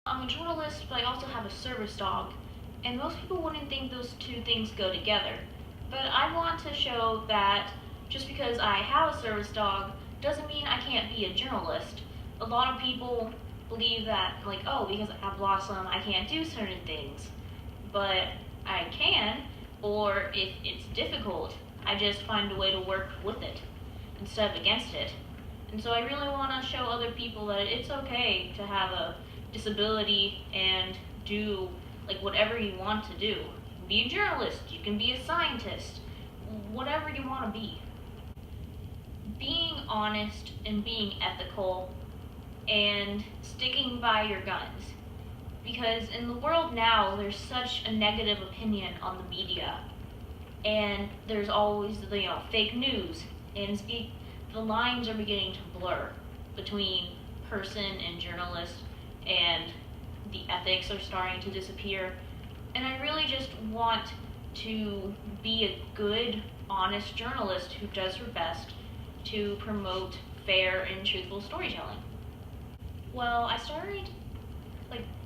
I'm a journalist, but I also have a service dog, and most people wouldn't think those two things go together. But I want to show that just because I have a service dog doesn't mean I can't be a journalist. A lot of people believe that, like, oh, because I have Blossom, I can't do certain things. But I can, or if it's difficult, I just find a way to work with it instead of against it. And so I really want to show other people that it's okay to have a disability and do like whatever you want to do. You can be a journalist, you can be a scientist, whatever you want to be. Being honest and being ethical and sticking by your guns. Because in the world now, there's such a negative opinion on the media, and there's always fake news, and the lines are beginning to blur between person and journalist, and the ethics are starting to disappear. And I really just want to be a good, honest journalist who does her best to promote fair and truthful storytelling. Well,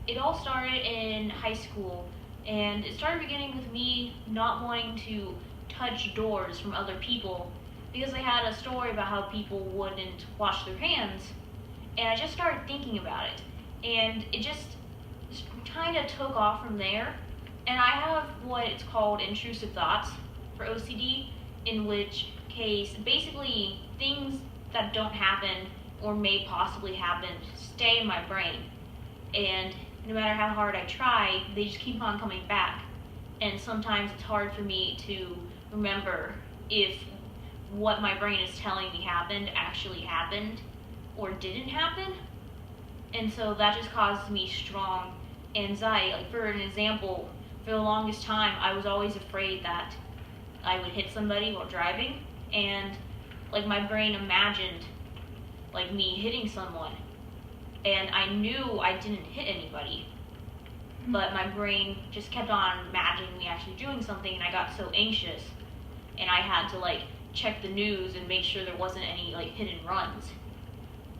it all started in high school, and it started beginning with me not wanting to touch doors from other people because they had a story about how people wouldn't wash their hands, and I just started thinking about it, and it just kind of took off from there. And I have what it's called intrusive thoughts for OCD, in which case basically things that don't happen or may possibly happen stay in my brain, and no matter how hard I try, they just keep on coming back. And sometimes it's hard for me to remember if what my brain is telling me happened actually happened or didn't happen. And so that just causes me strong anxiety. Like, for an example, for the longest time, I was always afraid that I would hit somebody while driving, and like my brain imagined like me hitting someone, and I knew I didn't hit anybody, but my brain just kept on imagining me actually doing something, and I got so anxious, and I had to like check the news and make sure there wasn't any like hit and runs.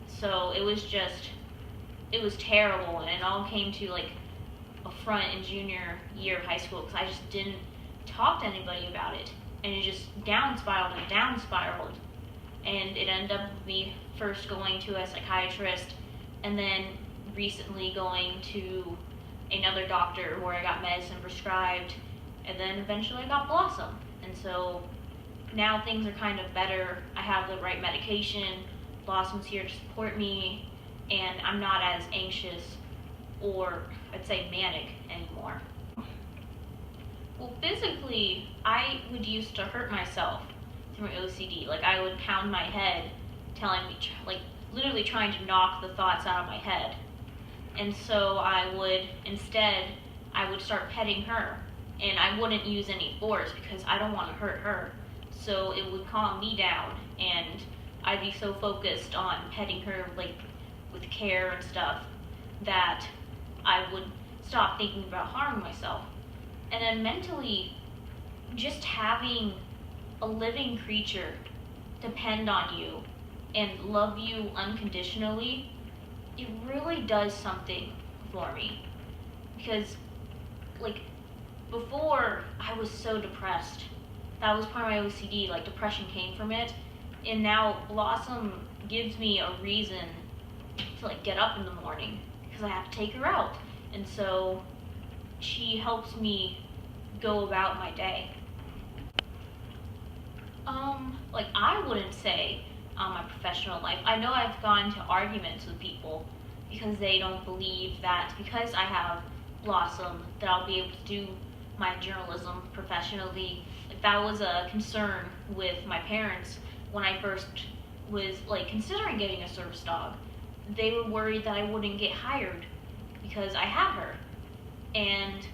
So it was terrible, and it all came to like a front in junior year of high school because I just didn't talk to anybody about it, and it just down spiraled, and it ended up with me first going to a psychiatrist, and then recently going to another doctor where I got medicine prescribed, and then eventually I got Blossom. And so now things are kind of better. I have the right medication, Blossom's here to support me, and I'm not as anxious or I'd say manic anymore. Well, physically, I would used to hurt myself through my OCD. Like, I would pound my head, telling me, like, literally trying to knock the thoughts out of my head. And so I would start petting her, and I wouldn't use any force because I don't want to hurt her. So it would calm me down, and I'd be so focused on petting her, like, with care and stuff, that I would stop thinking about harming myself. And then mentally, just having a living creature depend on you and love you unconditionally, it really does something for me. Because, like, before I was so depressed. That was part of my OCD, like, depression came from it. And now Blossom gives me a reason to, like, get up in the morning because I have to take her out. And so she helps me go about my day. Like, I wouldn't say my professional life. I know I've gone into arguments with people because they don't believe that because I have Blossom that I'll be able to do my journalism professionally. Like, that was a concern with my parents when I first was like considering getting a service dog. They were worried that I wouldn't get hired because I had her. And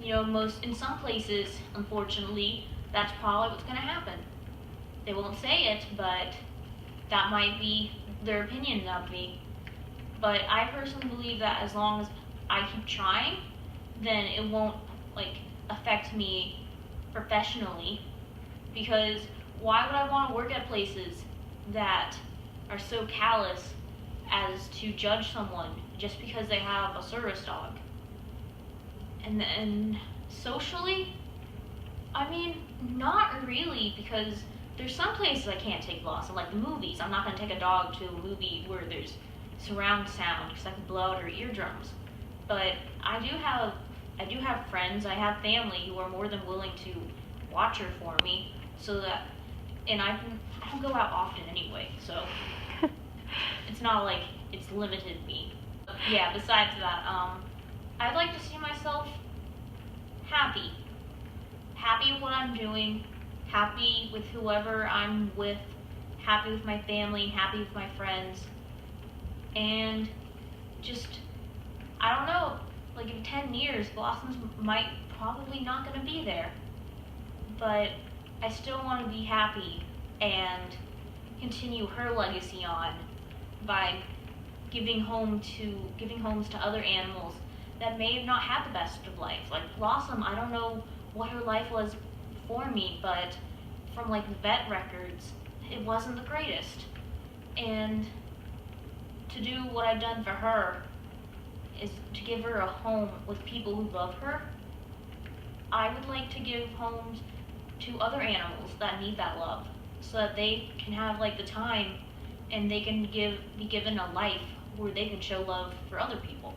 in some places, unfortunately, that's probably what's going to happen. They won't say it, but that might be their opinion of me. But I personally believe that as long as I keep trying, then it won't affect me professionally. Because why would I want to work at places that are so callous as to judge someone just because they have a service dog. And then socially, I mean, not really, because there's some places I can't take Blossom, like the movies. I'm not going to take a dog to a movie where there's surround sound because I could blow out her eardrums. But I do have friends, I have family who are more than willing to watch her for me, so that, and I don't go out often anyway, so it's not like it's limited me. But yeah, besides that, I'd like to see myself happy. Happy with what I'm doing, happy with whoever I'm with, happy with my family, happy with my friends, and just, I don't know, like in 10 years, Blossoms might probably not gonna be there, but I still want to be happy and continue her legacy on by giving homes to other animals that may have not had the best of life. Like Blossom, I don't know what her life was before me, but from like the vet records, it wasn't the greatest. And to do what I've done for her is to give her a home with people who love her. I would like to give homes to other animals that need that love, so that they can have like the time and they can be given a life where they can show love for other people.